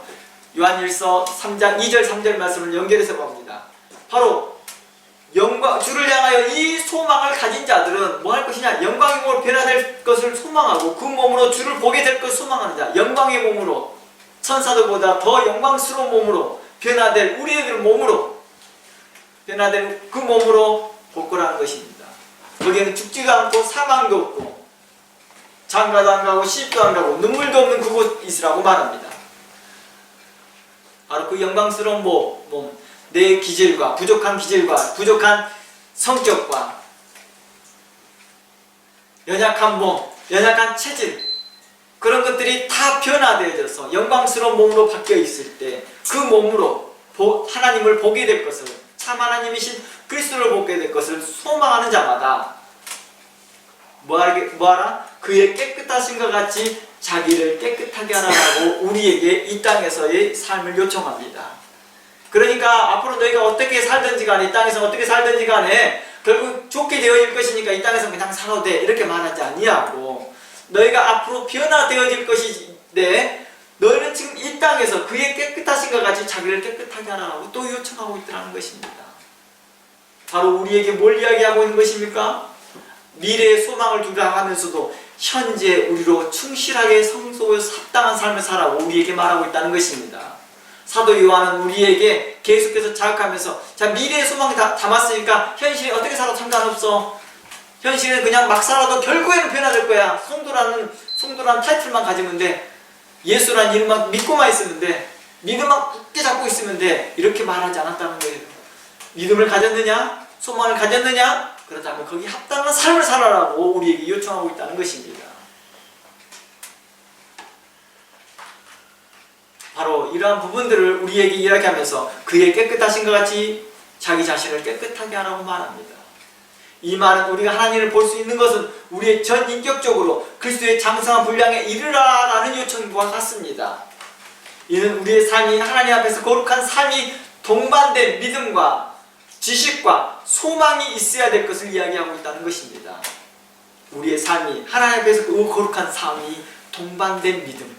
요한일서 3장 2절 3절 말씀을 연결해서 봅니다. 바로 주를 향하여 이 소망을 가진 자들은 뭐 할 것이냐? 영광의 몸으로 변화될 것을 소망하고 그 몸으로 주를 보게 될 것을 소망하는 자, 영광의 몸으로, 천사들보다 더 영광스러운 몸으로 변화될 우리의 몸으로 변화된 그 몸으로 볼 거라는 것입니다. 거기에는 죽지도 않고 사망도 없고 장가도 안 가고 시집도 안 가고 눈물도 없는 그곳이라고 말합니다. 바로 그 영광스러운 몸, 내 기질과 부족한 성격과 연약한 몸, 연약한 체질, 그런 것들이 다 변화되어져서 영광스러운 몸으로 바뀌어 있을 때 그 몸으로 하나님을 보게 될 것을, 참 하나님이신 그리스도를 보게 될 것을 소망하는 자마다 뭐하라? 그의 깨끗하신것 같이 자기를 깨끗하게 하라고 우리에게 이 땅에서의 삶을 요청합니다. 그러니까 앞으로 너희가 어떻게 살든지 간에, 이 땅에서 어떻게 살든지 간에 결국 좋게 되어질 것이니까 이 땅에서 그냥 살아도 돼, 이렇게 말하지 아니하고, 너희가 앞으로 변화되어질 것인데 너희는 지금 이 땅에서 그의 깨끗하신 것 같이 자기를 깨끗하게 하라고 또 요청하고 있다는 것입니다. 바로 우리에게 뭘 이야기하고 있는 것입니까? 미래의 소망을 두라 하면서도 현재 우리로 충실하게 성소에서 합당한 삶을 살라고 우리에게 말하고 있다는 것입니다. 사도 요한은 우리에게 계속해서 자극하면서, 자, 미래의 소망을 담았으니까 현실이 어떻게 살아도 상관없어. 현실은 그냥 막 살아도 결국에는 변화될 거야. 성도라는 타이틀만 가지면 돼. 예수라는 이름만 믿고만 있으면 돼. 믿음만 굳게 잡고 있으면 돼. 이렇게 말하지 않았다는 거예요. 믿음을 가졌느냐? 소망을 가졌느냐? 그렇다면 거기 합당한 삶을 살아라고 우리에게 요청하고 있다는 것입니다. 바로 이러한 부분들을 우리에게 이야기하면서 그의 깨끗하신 것 같이 자기 자신을 깨끗하게 하라고 말합니다. 이 말은 우리가 하나님을 볼 수 있는 것은 우리의 전 인격적으로 그리스도의 장성한 분량에 이르라라는 요청과 같습니다. 이는 우리의 삶이 하나님 앞에서 거룩한 삶이 동반된 믿음과 지식과 소망이 있어야 될 것을 이야기하고 있다는 것입니다. 우리의 삶이 하나님 앞에서 그 거룩한 삶이 동반된 믿음,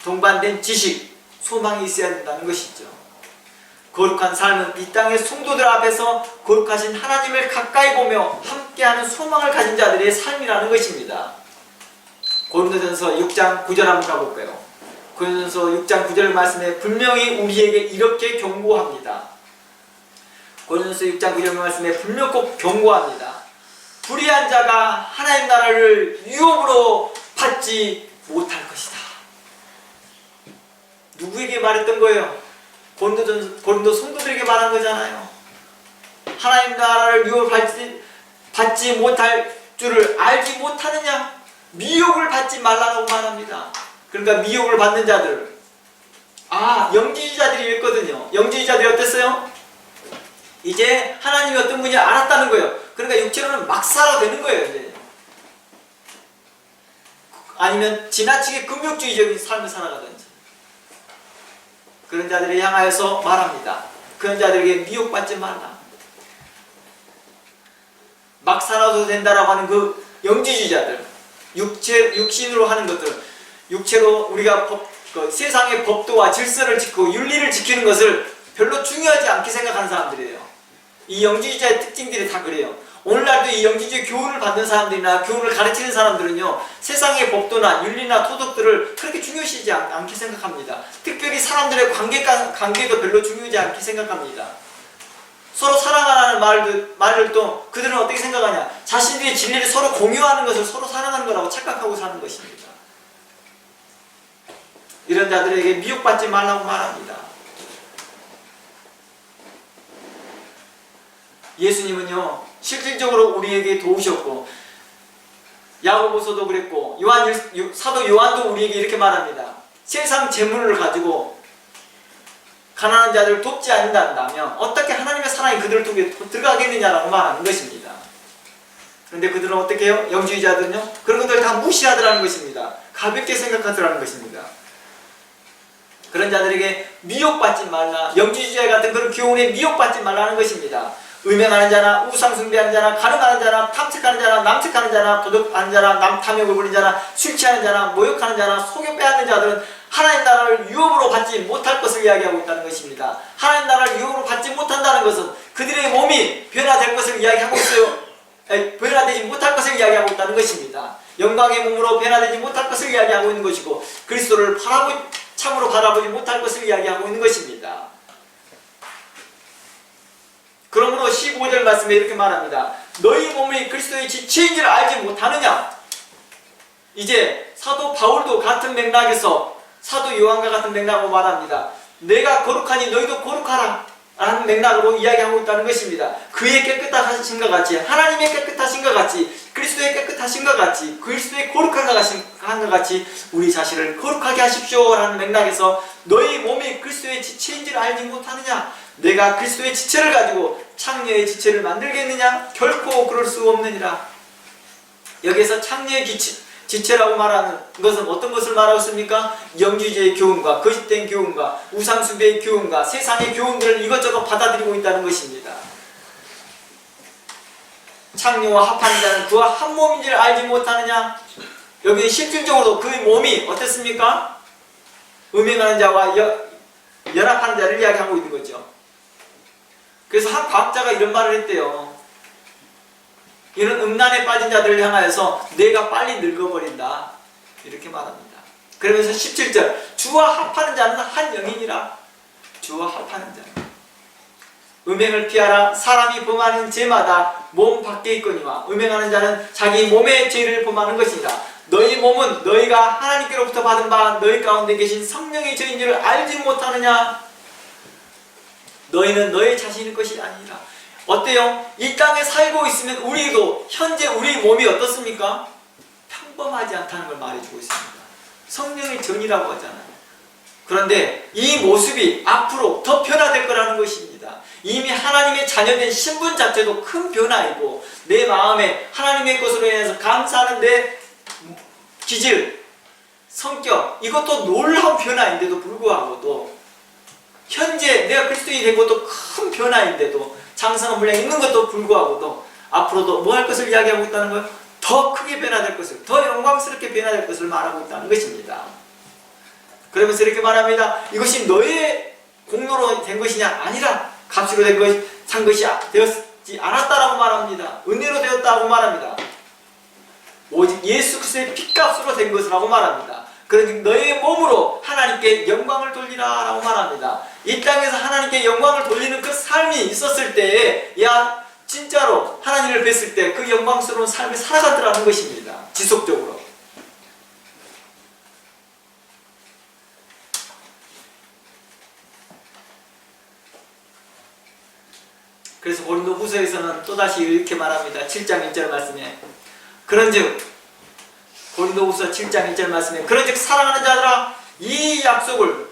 동반된 지식, 소망이 있어야 된다는 것이죠. 거룩한 삶은 이 땅의 성도들 앞에서 거룩하신 하나님을 가까이 보며 함께하는 소망을 가진 자들의 삶이라는 것입니다. 고린도전서 6장 9절 한번 가볼까요? 고린도전서 6장 9절 말씀에 분명히 우리에게 이렇게 경고합니다. 고린도전서 6장 9절 말씀에 분명 꼭 경고합니다. 불의한 자가 하나님 나라를 유업으로 받지 못할 것이다. 누구에게 말했던 거예요? 고린도 성도들에게 말한 거잖아요. 하나님 나라를 유업을 받지 못할 줄을 알지 못하느냐? 미혹을 받지 말라고 말합니다. 그러니까 미혹을 받는 자들, 영지주의자들이 있거든요. 영지주의자들이 어땠어요? 이제 하나님이 어떤 분인지 알았다는 거예요. 그러니까 육체로는 막 살아도 되는 거예요. 이제. 아니면 지나치게 금욕주의적인 삶을 살아가든지. 그런 자들을 향하여서 말합니다. 그런 자들에게 미혹받지 말라. 막 살아도 된다라고 하는 그 영지주의자들, 육신으로 하는 것들, 육체로 우리가 세상의 법도와 질서를 지키고 윤리를 지키는 것을 별로 중요하지 않게 생각하는 사람들이에요. 이 영지주의자의 특징들이 다 그래요. 오늘날도 이 영지주의 교훈을 받는 사람들이나 교훈을 가르치는 사람들은요, 세상의 법도나 윤리나 도덕들을 그렇게 중요시하지 않게 생각합니다. 특별히 사람들의 관계도 별로 중요하지 않게 생각합니다. 서로 사랑하라는 말들도 그들은 어떻게 생각하냐? 자신들의 진리를 서로 공유하는 것을 서로 사랑하는 거라고 착각하고 사는 것입니다. 이런 자들에게 미혹받지 말라고 말합니다. 예수님은요, 실질적으로 우리에게 도우셨고, 야고보서도 그랬고, 사도 요한도 우리에게 이렇게 말합니다. 세상 재물을 가지고 가난한 자들을 돕지 않는다면 어떻게 하나님의 사랑이 그들을 통해 들어가겠느냐라고 말하는 것입니다. 그런데 그들은 어떻게 해요? 영주의자들은요, 그런 것들을 다 무시하더라는 것입니다. 가볍게 생각하더라는 것입니다. 그런 자들에게 미혹받지 말라, 영주의자 같은 그런 교훈에 미혹받지 말라는 것입니다. 음행하는 자나 우상숭배하는 자나 가늠하는 자나 탐색하는 자나 남색하는 자나 도둑하는 자나 남탐욕을 부리는 자나 술 취하는 자나 모욕하는 자나 속여 빼앗는 자들은 하나님 나라를 유업으로 받지 못할 것을 이야기하고 있다는 것입니다. 하나님 나라를 유업으로 받지 못한다는 것은 그들의 몸이 변화될 것을 이야기하고 있어요. 변화되지 못할 것을 이야기하고 있다는 것입니다. 영광의 몸으로 변화되지 못할 것을 이야기하고 있는 것이고, 그리스도를 참으로 바라보지 못할 것을 이야기하고 있는 것입니다. 그러므로 15절 말씀에 이렇게 말합니다. 너희 몸이 그리스도의 지체인 줄 알지 못하느냐? 이제 사도 바울도 같은 맥락에서 사도 요한과 같은 맥락으로 말합니다. 내가 거룩하니 너희도 거룩하라 라는 맥락으로 이야기하고 있다는 것입니다. 그의 깨끗하신것 같이, 하나님의 깨끗하신것 같이, 그리스도의 깨끗하신것 같이, 그리스도의 거룩한 것 같이 우리 자신을 거룩하게 하십시오 라는 맥락에서 너희 몸이 그리스도의 지체인 줄 알지 못하느냐? 내가 그리스도의 지체를 가지고 창녀의 지체를 만들겠느냐? 결코 그럴 수 없느니라. 여기에서 창녀의 지체라고 말하는 것은 어떤 것을 말하고 있습니까? 영주제의 교훈과 거짓된 교훈과 우상숭배의 교훈과 세상의 교훈들을 이것저것 받아들이고 있다는 것입니다. 창녀와 합하는 자는 그와 한 몸인지를 알지 못하느냐? 여기 실질적으로 그 몸이 어땠습니까? 음행하는 자와 연합하는 자를 이야기하고 있는 거죠. 그래서 한 과학자가 이런 말을 했대요. 이런 음란에 빠진 자들을 향하여서 내가 빨리 늙어버린다 이렇게 말합니다. 그러면서 17절 주와 합하는 자는 한 영이니라. 주와 합하는 자, 음행을 피하라. 사람이 범하는 죄마다 몸 밖에 있거니와 음행하는 자는 자기 몸의 죄를 범하는 것이니라. 너희 몸은 너희가 하나님께로부터 받은 바 너희 가운데 계신 성령의 죄인 줄을 알지 못하느냐? 너희는 너희 자신의 것이 아니라. 어때요? 이 땅에 살고 있으면 우리도 현재 우리 몸이 어떻습니까? 평범하지 않다는 걸 말해주고 있습니다. 성령의 전이라고 하잖아요. 그런데 이 모습이 앞으로 더 변화될 거라는 것입니다. 이미 하나님의 자녀된 신분 자체도 큰 변화이고 내 마음에 하나님의 것으로 인해서 감사하는 내 기질, 성격 이것도 놀라운 변화인데도 불구하고도 현재 내가 그리스도인이 된 것도 큰 변화인데도 장성한 분량이 있는 것도 불구하고도 앞으로도 뭐 할 것을 이야기하고 있다는 거예요? 더 크게 변화될 것을, 더 영광스럽게 변화될 것을 말하고 있다는 것입니다. 그러면서 이렇게 말합니다. 이것이 너의 공로로 된 것이냐? 아니라 값으로 산 것이 되었지 않았다라고 말합니다. 은혜로 되었다고 말합니다. 오직 예수 그리스도의 핏값으로 된 것이라고 말합니다. 그러니 너의 몸으로 하나님께 영광을 돌리라 라고 말합니다. 이 땅에서 하나님께 영광을 돌리는 그 삶이 있었을 때에 야 진짜로 하나님을 뵀을 때 그 영광스러운 삶을 살아가더라는 것입니다. 지속적으로. 그래서 고린도후서에서는 또다시 이렇게 말합니다. 7장 1절 말씀에 그런즉 고린도후서 7장 1절 말씀에 그런즉 사랑하는 자들아 이 약속을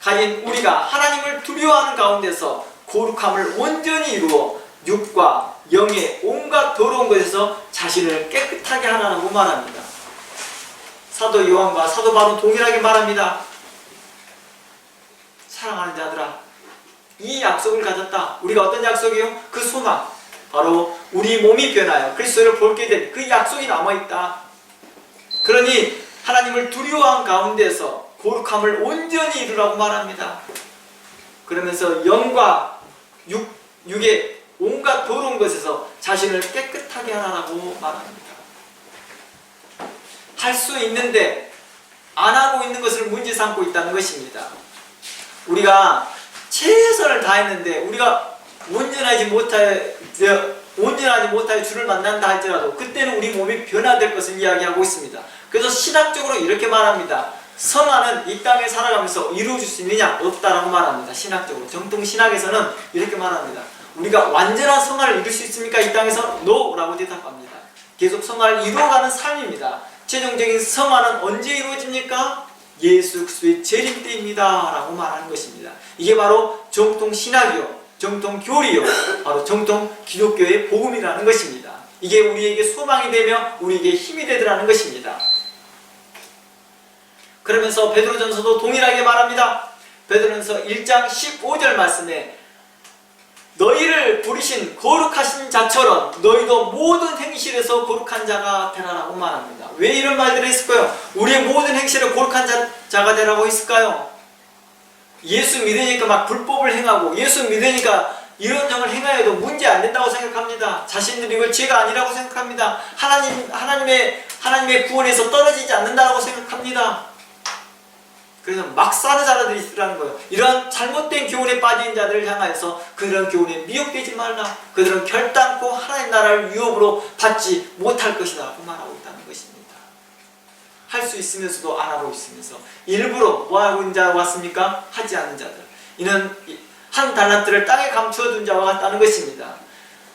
가진 우리가 하나님을 두려워하는 가운데서 거룩함을 온전히 이루어 육과 영의 온갖 더러운 것에서 자신을 깨끗하게 하라고 말합니다. 사도 요한과 사도 바울은 동일하게 말합니다. 사랑하는 자들아 이 약속을 가졌다. 우리가 어떤 약속이요? 그 소망 바로 우리 몸이 변하여 그리스도를 볼게 된 그 약속이 남아있다. 그러니 하나님을 두려워한 가운데서 거룩함을 온전히 이루라고 말합니다. 그러면서 영과 육의 온갖 더러운 것에서 자신을 깨끗하게 하라고 말합니다. 할 수 있는데 안 하고 있는 것을 문제 삼고 있다는 것입니다. 우리가 최선을 다했는데 우리가 온전하지 못하여 주를 만난다 할지라도 그때는 우리 몸이 변화될 것을 이야기하고 있습니다. 그래서 신학적으로 이렇게 말합니다. 성화는 이 땅에 살아가면서 이루어질 수 있느냐? 없다라고 말합니다. 신학적으로. 정통 신학에서는 이렇게 말합니다. 우리가 완전한 성화를 이룰 수 있습니까? 이 땅에서? No! 라고 대답합니다. 계속 성화를 이루어가는 삶입니다. 최종적인 성화는 언제 이루어집니까? 예수 그리스도의 재림 때입니다 라고 말하는 것입니다. 이게 바로 정통 신학이요 정통 교리요 바로 정통 기독교의 복음이라는 것입니다. 이게 우리에게 소망이 되며 우리에게 힘이 되더라는 것입니다. 그러면서 베드로전서도 동일하게 말합니다. 베드로전서 1장 15절 말씀에 너희를 부르신 거룩하신 자처럼 너희도 모든 행실에서 거룩한 자가 되라라고 말합니다. 왜 이런 말들을 했을까요? 우리의 모든 행실에 거룩한 자가 되라고 했을까요? 예수 믿으니까 막 불법을 행하고 예수 믿으니까 이런 점을 행하여도 문제 안 된다고 생각합니다. 자신들이 이걸 죄가 아니라고 생각합니다. 하나님의 구원에서 떨어지지 않는다고 생각합니다. 그래서 막 사는 자들이 있으라는 거예요. 이런 잘못된 교훈에 빠진 자들을 향하여서 그런 교훈에 미혹되지 말라. 그들은 결단코 하나님 나라를 유업으로 받지 못할 것이다 라고 말하고 있다는 것입니다. 할 수 있으면서도 안 하고 있으면서 일부러 뭐 하고 있는 자가 왔습니까? 하지 않는 자들. 이는 한 달란트를 땅에 감추어 둔 자와 같다는 것입니다.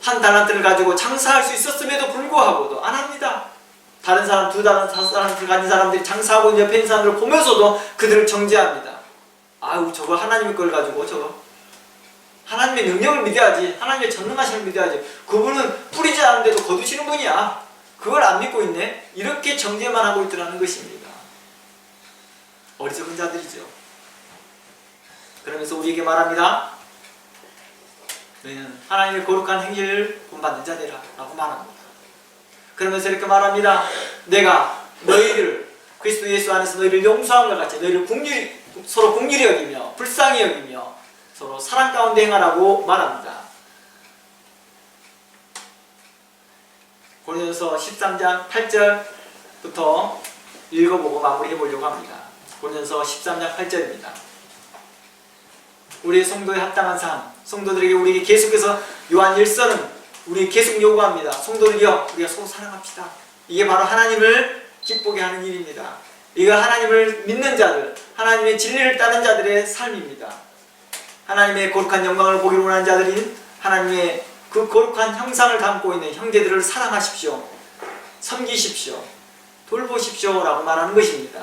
한 달란트를 가지고 장사할 수 있었음에도 불구하고도 안 합니다. 다른 사람, 2달란트, 5달란트를 가진 사람들이 장사하고 있는 옆에 있는 사람들을 보면서도 그들을 정죄합니다. 아유, 저거 하나님의 걸 가지고 저거 하나님의 능력을 믿어야지, 하나님의 전능하심을 믿어야지, 그분은 뿌리지 않은데도 거두시는 분이야, 그걸 안 믿고 있네, 이렇게 정죄만 하고 있더라는 것입니다. 어리석은 자들이죠. 그러면서 우리에게 말합니다. 너희는 하나님의 거룩한 행실을 본받는 자들이라 라고 말합니다. 그러면서 이렇게 말합니다. 내가 너희를 그리스도 예수 안에서 너희를 용서함과 같이 너희를 서로 긍휼히 여기며 불쌍히 여기며 서로 사랑 가운데 행하라고 말합니다. 고린도서 13장 8절부터 읽어보고 마무리해 보려고 합니다. 고린도서 13장 8절입니다. 우리의 성도에 합당한 삶, 성도들에게 우리에게 계속해서 요한 1서는 우리 계속 요구합니다. 성도들이여, 우리가 서로 사랑합시다. 이게 바로 하나님을 기쁘게 하는 일입니다. 이거 하나님을 믿는 자들, 하나님의 진리를 따른 자들의 삶입니다. 하나님의 거룩한 영광을 보기를 원하는 자들인 하나님의 그 거룩한 형상을 담고 있는 형제들을 사랑하십시오, 섬기십시오, 돌보십시오 라고 말하는 것입니다.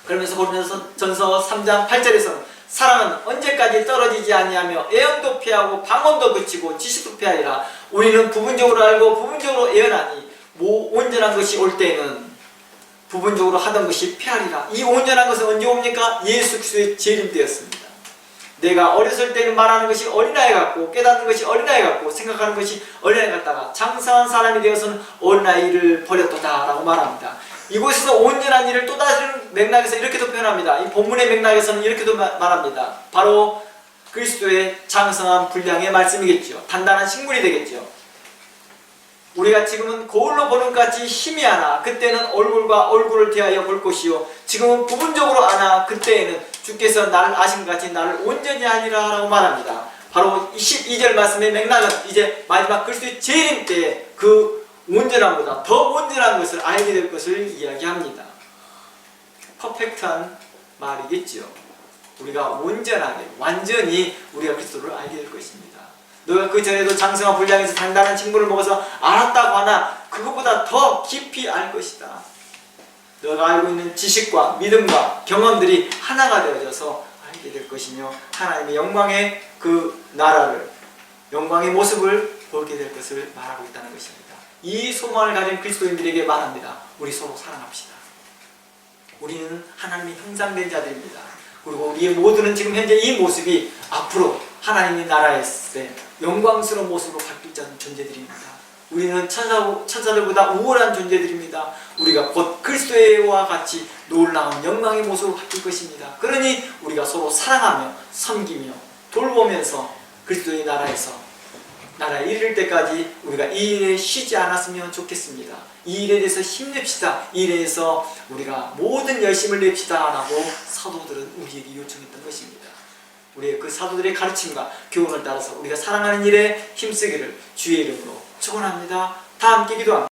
그러면서 고린도전서 3장 8절에서는 사랑은 언제까지 떨어지지 아니하며 애언도 피하고 방언도 그치고 지식도 피하리라. 우리는 부분적으로 알고 부분적으로 애언하니 온전한 것이 올 때에는 부분적으로 하던 것이 피하리라. 이 온전한 것은 언제 옵니까? 예수 그리스도의 재림되었습니다. 내가 어렸을 때는 말하는 것이 어린아이 같고 깨닫는 것이 어린아이 같고 생각하는 것이 어린아이 같다가 장성한 사람이 되어서는 어린아이를 버렸도다 라고 말합니다. 이곳에서 온전한 일을 또 다른 맥락에서 이렇게도 표현합니다. 이 본문의 맥락에서는 이렇게도 말합니다. 바로 그리스도의 장성한 분량의 말씀이겠죠. 단단한 식물이 되겠죠. 우리가 지금은 거울로 보는 것 같이 희미하나 그때는 얼굴과 얼굴을 대하여 볼 것이요 지금은 부분적으로 아나 그때에는 주께서 나를 아신 것 같이 나를 온전히 하리라 라고 말합니다. 바로 12절 말씀의 맥락은 이제 마지막 그리스도의 재림 때 그 온전함보다 더 온전한 것을 알게 될 것을 이야기합니다. 퍼펙트한 말이겠죠. 우리가 온전하게 완전히 우리가 그리스도를 알게 될 것입니다. 너가 그 전에도 장성한 분량에서 단단한 식물을 먹어서 알았다고 하나 그것보다 더 깊이 알 것이다. 너가 알고 있는 지식과 믿음과 경험들이 하나가 되어져서 알게 될 것이며 하나님의 영광의 그 나라를, 영광의 모습을 보게 될 것을 말하고 있다는 것입니다. 이 소망을 가진 그리스도인들에게 말합니다. 우리 서로 사랑합시다. 우리는 하나님의 형상된 자들입니다. 그리고 우리의 모두는 지금 현재 이 모습이 앞으로 하나님의 나라에서 영광스러운 모습으로 바뀔 존재들입니다. 우리는 천사들보다 우월한 존재들입니다. 우리가 곧 그리스도와 같이 놀라운 영광의 모습으로 바뀔 것입니다. 그러니 우리가 서로 사랑하며 섬기며 돌보면서 그리스도의 나라에 이를 때까지 우리가 이 일에 쉬지 않았으면 좋겠습니다. 이 일에 대해서 힘냅시다. 이 일에 대해서 우리가 모든 열심을 냅시다 라고 사도들은 우리에게 요청했던 것입니다. 우리의 그 사도들의 가르침과 교훈을 따라서 우리가 사랑하는 일에 힘쓰기를 주의 이름으로 축원합니다. 다 함께 기도합니다.